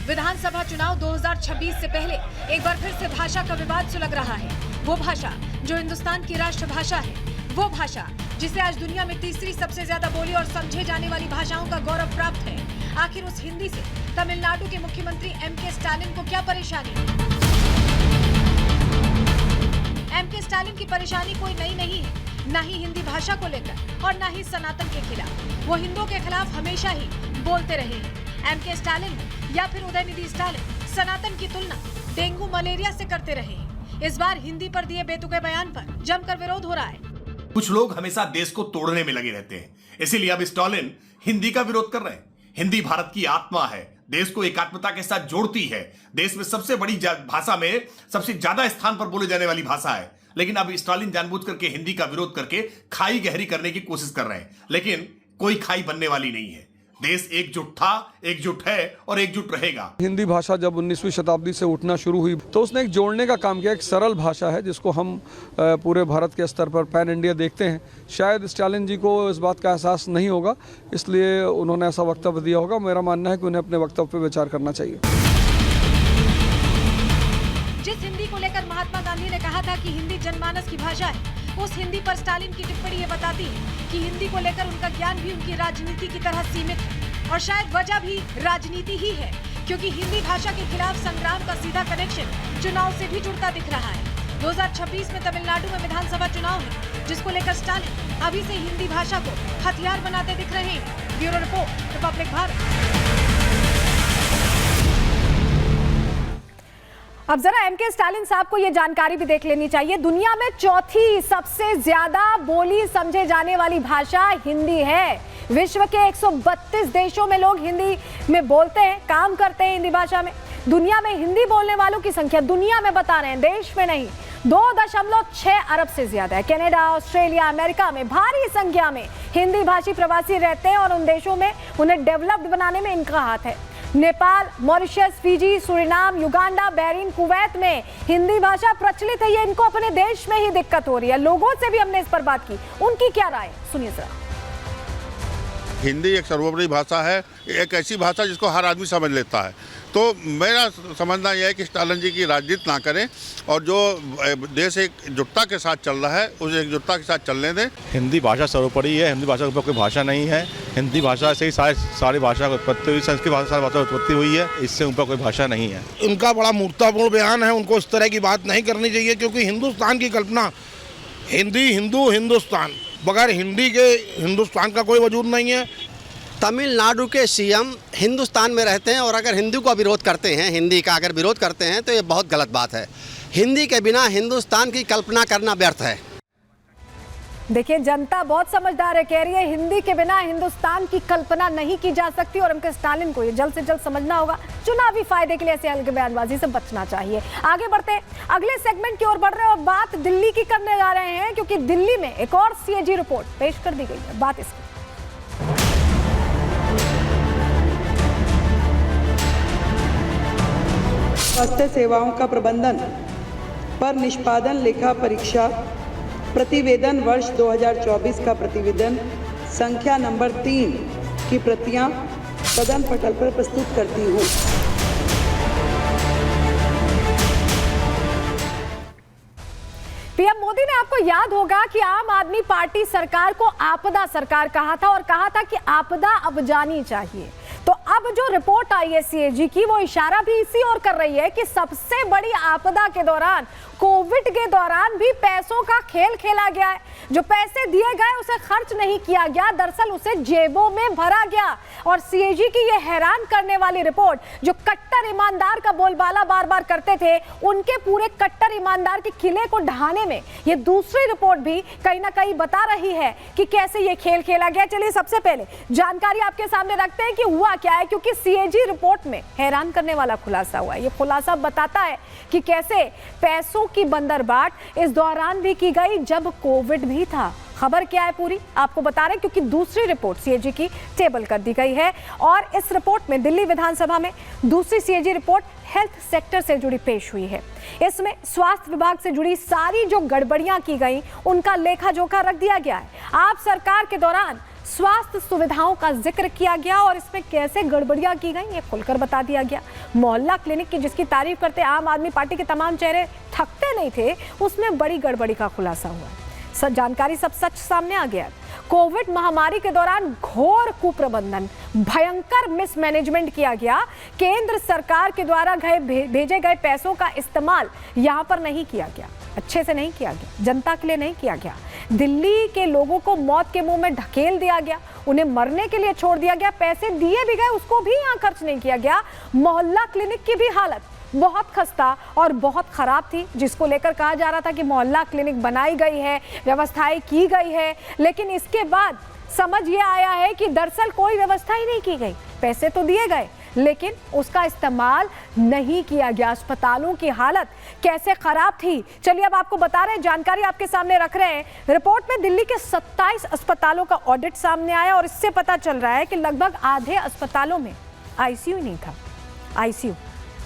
विधानसभा चुनाव 2026 से पहले एक बार फिर से भाषा का विवाद सुलग रहा है। वो भाषा जो हिंदुस्तान की राष्ट्रभाषा है, वो भाषा जिसे आज दुनिया में तीसरी सबसे ज्यादा बोली और समझे जाने वाली भाषाओं का गौरव प्राप्त है। आखिर उस हिंदी से तमिलनाडु के मुख्यमंत्री एम.के. स्टालिन को क्या परेशानी? एम.के. स्टालिन की परेशानी कोई नई नहीं है, न ही हिंदी भाषा को लेकर और न ही सनातन के खिलाफ। वो हिंदुओं के खिलाफ हमेशा ही बोलते रहे हैं। एम.के. स्टालिन या फिर उदयनिधि स्टालिन सनातन की तुलना डेंगू मलेरिया से करते रहे हैं। इस बार हिंदी पर दिए बेतुके बयान पर जमकर विरोध हो रहा है। कुछ लोग हमेशा देश को तोड़ने में लगे रहते हैं, इसीलिए अब स्टालिन हिंदी का विरोध कर रहे हैं। हिंदी भारत की आत्मा है, देश को एकात्मता के साथ जोड़ती है, देश में सबसे बड़ी भाषा में सबसे ज्यादा स्थान पर बोले जाने वाली भाषा है। लेकिन अब स्टालिन जानबूझ करके हिंदी का विरोध करके खाई गहरी करने की कोशिश कर रहे हैं, लेकिन कोई खाई बनने वाली नहीं है। देश एकजुट था, एकजुट है और एकजुट रहेगा। हिंदी भाषा जब 19वीं शताब्दी से उठना शुरू हुई तो उसने एक जोड़ने का काम किया। एक सरल भाषा है जिसको हम पूरे भारत के स्तर पर पैन इंडिया देखते हैं। शायद स्टालिन जी को इस बात का एहसास नहीं होगा, इसलिए उन्होंने ऐसा वक्तव्य दिया होगा। मेरा मानना है कि उन्हें अपने वक्तव्य पर विचार करना चाहिए। जिस हिंदी को लेकर महात्मा गांधी ने कहा था कि हिंदी जनमानस की भाषा है, उस हिंदी पर स्टालिन की टिप्पणी ये बताती है कि हिंदी को लेकर उनका ज्ञान भी उनकी राजनीति की तरह सीमित है। और शायद वजह भी राजनीति ही है, क्योंकि हिंदी भाषा के खिलाफ संग्राम का सीधा कनेक्शन चुनाव से भी जुड़ता दिख रहा है। 2026 में तमिलनाडु में विधानसभा चुनाव है, जिसको लेकर स्टालिन अभी से हिंदी भाषा को हथियार बनाते दिख रहे हैं। Bureau report, Republic Bharat. अब जरा एम.के. स्टालिन साहब को यह जानकारी भी देख लेनी चाहिए। दुनिया में चौथी सबसे ज्यादा बोली समझे जाने वाली भाषा हिंदी है। विश्व के 132 देशों में लोग हिंदी में बोलते हैं, काम करते हैं हिंदी भाषा में। दुनिया में हिंदी बोलने वालों की संख्या, दुनिया में बता रहे हैं, देश में नहीं, 2.6 अरब से ज्यादा है। कनाडा, ऑस्ट्रेलिया, अमेरिका में भारी संख्या में हिंदी भाषी प्रवासी रहते हैं और उन देशों में उन्हें डेवलप्ड बनाने में इनका हाथ है। Nepal, Mauritius, Fiji, Suriname, Uganda, Bahrain, Kuwait में हिंदी भाषा प्रचलित है। ये इनको अपने देश में ही दिक्कत हो रही है। लोगों से भी हमने इस पर बात की, उनकी क्या राय, सुनिए जरा। हिंदी एक सर्वोपरि भाषा है, एक ऐसी भाषा जिसको हर आदमी समझ लेता है। तो मेरा समझना यह है कि स्टालिन जी की राजनीति ना करें और जो देश एकजुटता के साथ चल रहा है उस एकजुटता के साथ चलने दें। हिंदी भाषा सर्वोपरि है, हिंदी भाषा के ऊपर कोई भाषा नहीं है। हिंदी भाषा से ही सारी भाषा की उत्पत्ति हुई, संस्कृत भाषा सारी भाषा उत्पत्ति हुई है, इससे ऊपर कोई भाषा नहीं है। उनका बड़ा मूर्खतापूर्ण बयान है, उनको इस तरह की बात नहीं करनी चाहिए, क्योंकि हिंदुस्तान की कल्पना हिंदी, हिंदू, हिंदुस्तान, बगैर हिंदी के हिंदुस्तान का कोई वजूद नहीं है। तमिलनाडु के सीएम हिंदुस्तान में रहते हैं और अगर हिंदी का विरोध करते हैं, हिंदी का अगर विरोध करते हैं तो ये बहुत गलत बात है। हिंदी के बिना हिंदुस्तान की कल्पना करना व्यर्थ है। देखिए, जनता बहुत समझदार है, कह रही है हिंदी के बिना हिंदुस्तान की कल्पना नहीं की जा सकती और एम.के. स्टालिन को ये जल्द से जल्द समझना होगा। चुनावी फायदे के लिए ऐसे अलग बयानबाजी से बचना चाहिए। आगे बढ़ते अगले सेगमेंट की ओर बढ़ रहे हैं और बात दिल्ली की करने जा रहे हैं, क्योंकि दिल्ली में एक और सीएजी रिपोर्ट पेश कर दी गई है। बात इसकी। स्वास्थ्य सेवाओं का प्रबंधन पर निष्पादन लेखा परीक्षा प्रतिवेदन वर्ष 2024 का प्रतिवेदन संख्या नंबर 3 की प्रतियां सदन पटल पर प्रस्तुत करती हूँ। पीएम मोदी ने, आपको याद होगा कि आम आदमी पार्टी सरकार को आपदा सरकार कहा था और कहा था कि आपदा अब जानी चाहिए। तो अब जो रिपोर्ट आई है सीएजी की, वो इशारा भी इसी ओर कर रही है कि सबसे बड़ी आपदा के दौरान, कोविड के दौरान भी पैसों का खेल खेला गया है। जो पैसे दिए गए उसे खर्च नहीं किया गया, दरअसल उसे जेबों में भरा गया। और सीएजी की ये हैरान करने वाली रिपोर्ट, जो कट्टर ईमानदार का बोलबाला बार बार करते थे, उनके पूरे कट्टर ईमानदार के किले को ढहाने में ये दूसरी रिपोर्ट भी कहीं ना कहीं बता रही है कि कैसे ये खेल खेला गया। चलिए सबसे पहले जानकारी आपके सामने रखते हैं कि हुआ क्या है, क्योंकि सीएजी रिपोर्ट में हैरान करने वाला खुलासा हुआ है। ये खुलासा बताता है कि कैसे पैसों की बंदरबाट इस दौरान भी की गई जब कोविड भी था। खबर क्या है पूरी आपको बता रहे हैं, क्योंकि दूसरी रिपोर्ट सीएजी की टेबल कर दी गई है और इस रिपोर्ट में दिल्ली विधानसभा में दूसरी सीएजी रिपोर्ट हेल्थ सेक्टर से जुड़ी पेश हुई है। इसमें स्वास्थ्य विभाग से जुड़ी सारी जो गड़बड़ियां की गई उनका लेखा जोखा रख दिया गया है। आप सरकार के दौरान स्वास्थ्य सुविधाओं का जिक्र किया गया और इसमें कैसे गड़बड़ियां की गई ये खुलकर बता दिया गया। मोहल्ला क्लिनिक की जिसकी तारीफ करते आम आदमी पार्टी के तमाम चेहरे थकते नहीं थे, उसमें बड़ी गड़बड़ी का खुलासा हुआ। जानकारी सब सच सामने आ गया। कोविड महामारी के दौरान घोर कुप्रबंधन, भयंकर मिसमैनेजमेंट किया गया। केंद्र सरकार के द्वारा भेजे गए पैसों का इस्तेमाल यहां पर नहीं किया गया, अच्छे से नहीं किया गया, जनता के लिए नहीं किया गया। दिल्ली के लोगों को मौत के मुंह में ढकेल दिया गया, उन्हें मरने के लिए छोड़ दिया गया। पैसे दिए भी गए, उसको भी यहां खर्च नहीं किया गया। मोहल्ला क्लिनिक की भी हालत बहुत खस्ता और बहुत खराब थी, जिसको लेकर कहा जा रहा था कि मोहल्ला क्लिनिक बनाई गई है, व्यवस्थाएं की गई है, लेकिन इसके बाद समझ ये आया है कि दरअसल कोई व्यवस्था ही नहीं की गई। पैसे तो दिए गए लेकिन उसका इस्तेमाल नहीं किया गया। अस्पतालों की हालत कैसे खराब थी, चलिए अब आपको बता रहे हैं, जानकारी आपके सामने रख रहे हैं। रिपोर्ट में दिल्ली के 27 अस्पतालों का ऑडिट सामने आया और इससे पता चल रहा है कि लगभग आधे अस्पतालों में आईसीयू नहीं था। आईसीयू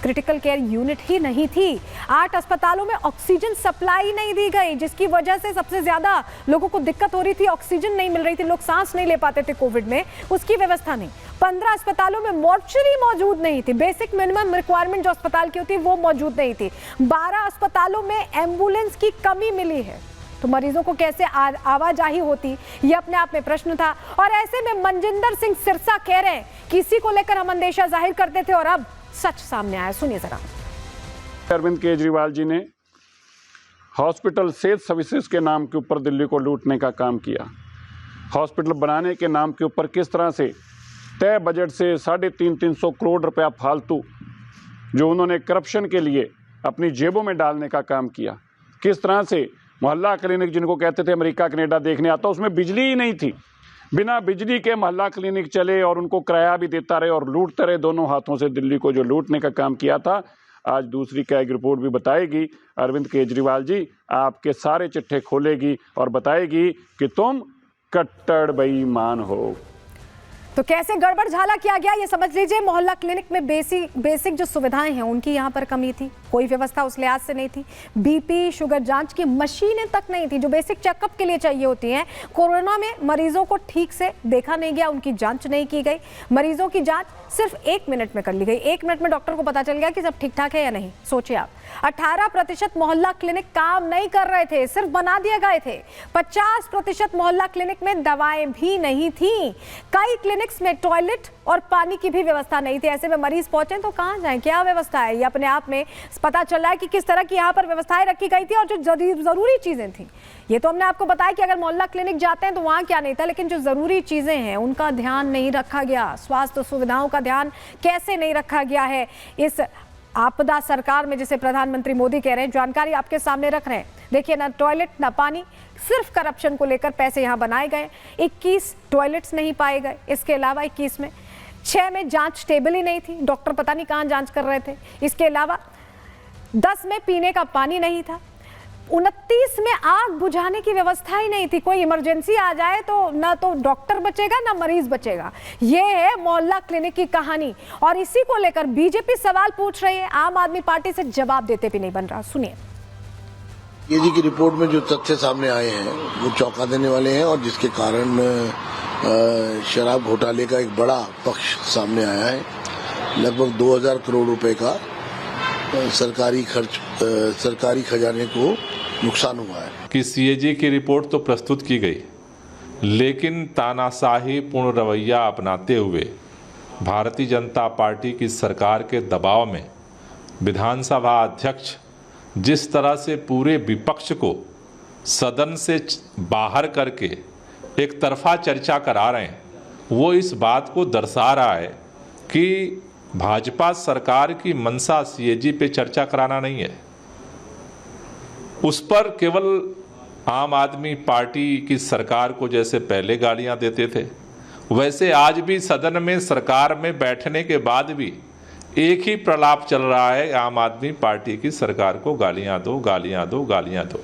क्रिटिकल केयर यूनिट ही नहीं थी। 8 अस्पतालों में ऑक्सीजन सप्लाई नहीं दी गई, जिसकी वजह से सबसे ज्यादा लोगों को दिक्कत हो रही थी। ऑक्सीजन नहीं मिल रही थी, लोग सांस नहीं ले पाते थे कोविड में, उसकी व्यवस्था नहीं। 15 अस्पतालों में मॉर्चरी मौजूद नहीं थी, बेसिक मिनिमम रिक्वायरमेंट जो अस्पताल की होती है वो मौजूद नहीं थी। 12 अस्पतालों में एम्बुलेंस की कमी मिली है, तो मरीजों को कैसे आवाजाही होती, ये अपने आप में प्रश्न था। और ऐसे में मनजिंदर सिंह सिरसा कह रहे हैं कि इसी को लेकर हम अंदेशा जाहिर करते थे और अब सच सामने आया, सुनिए जरा। अरविंद केजरीवाल जी ने हॉस्पिटल सेहत सर्विसेज के नाम के ऊपर दिल्ली को लूटने का काम किया। हॉस्पिटल बनाने के नाम के ऊपर किस तरह से तय बजट से 350 करोड़ रुपया फालतू जो उन्होंने करप्शन के लिए अपनी जेबों में डालने का काम किया। किस तरह से मोहल्ला क्लिनिक जिनको कहते थे अमेरिका कनाडा देखने आता, उसमें बिजली ही नहीं थी, बिना बिजली के मोहल्ला क्लिनिक चले और उनको किराया भी देता रहे और लूटते रहे दोनों हाथों से। दिल्ली को जो लूटने का काम किया था, आज दूसरी कैग रिपोर्ट भी बताएगी। अरविंद केजरीवाल जी आपके सारे चिट्ठे खोलेगी और बताएगी कि तुम कट्टर बेईमान हो। तो कैसे गड़बड़ झाला किया गया ये समझ लीजिए। मोहल्ला क्लिनिक में बेसिक जो सुविधाएं हैं उनकी यहाँ पर कमी थी, कोई व्यवस्था उस लिहाज से नहीं थी। बीपी शुगर जांच की मशीनें तक नहीं थी जो बेसिक चेकअप के लिए चाहिए होती हैं। कोरोना में मरीजों को ठीक से देखा नहीं गया, उनकी जांच नहीं की गई। मरीजों की जांच सिर्फ 1 मिनट में कर ली गई, 1 मिनट में डॉक्टर को पता चल गया कि सब ठीक ठाक है या नहीं। सोचिए आप, 18% मोहल्ला क्लिनिक काम नहीं कर रहे थे, सिर्फ बना दिए गए थे। 50% मोहल्ला क्लिनिक में दवाएं भी नहीं थी। कई क्लिनिक्स में टॉयलेट और पानी की भी व्यवस्था नहीं थी। ऐसे में मरीज पहुंचे तो कहां जाएं, क्या व्यवस्था है, ये अपने आप में पता चल रहा है कि किस तरह की यहाँ पर व्यवस्थाएं रखी गई थी और जो जरूरी चीजें थी। ये तो हमने आपको बताया कि अगर मोहल्ला क्लिनिक जाते हैं तो वहां क्या नहीं था, लेकिन जो जरूरी चीजें हैं उनका ध्यान नहीं रखा गया। स्वास्थ्य सुविधाओं का ध्यान कैसे नहीं रखा गया है इस आपदा सरकार में, जिसे प्रधानमंत्री मोदी कह रहे हैं। जानकारी आपके सामने रख रहे हैं। देखिए, ना टॉयलेट ना पानी, सिर्फ करप्शन को लेकर पैसे यहाँ बनाए गए। 21 टॉयलेट्स नहीं पाए गए, इसके अलावा 21 में 6 में जांच टेबल ही नहीं थी, डॉक्टर पता नहीं कहाँ जांच कर रहे थे। इसके अलावा 10 में पीने का पानी नहीं था। 29 में आग बुझाने की व्यवस्था ही नहीं थी। कोई इमरजेंसी आ जाए तो ना तो डॉक्टर बचेगा ना मरीज बचेगा। ये है मोहल्ला क्लिनिक की कहानी और इसी को लेकर बीजेपी सवाल पूछ रही है, आम आदमी पार्टी से जवाब देते भी नहीं बन रहा। सुनिए। ये जी की रिपोर्ट में जो तथ्य सामने आए हैं वो चौंका देने वाले हैं और जिसके कारण शराब घोटाले का एक बड़ा पक्ष सामने आया है। लगभग 2000 करोड़ रुपए का सरकारी खजाने को नुकसान हुआ है। कि सीएजी की रिपोर्ट तो प्रस्तुत की गई, लेकिन तानाशाही पूर्ण रवैया अपनाते हुए भारतीय जनता पार्टी की सरकार के दबाव में विधानसभा अध्यक्ष जिस तरह से पूरे विपक्ष को सदन से बाहर करके एक तरफा चर्चा करा रहे हैं, वो इस बात को दर्शा रहा है कि भाजपा सरकार की मंशा सीएजी पे चर्चा कराना नहीं है। उस पर केवल आम आदमी पार्टी की सरकार को जैसे पहले गालियां देते थे, वैसे आज भी सदन में सरकार में बैठने के बाद भी एक ही प्रलाप चल रहा है, आम आदमी पार्टी की सरकार को गालियां दो, गालियां दो, गालियां दो।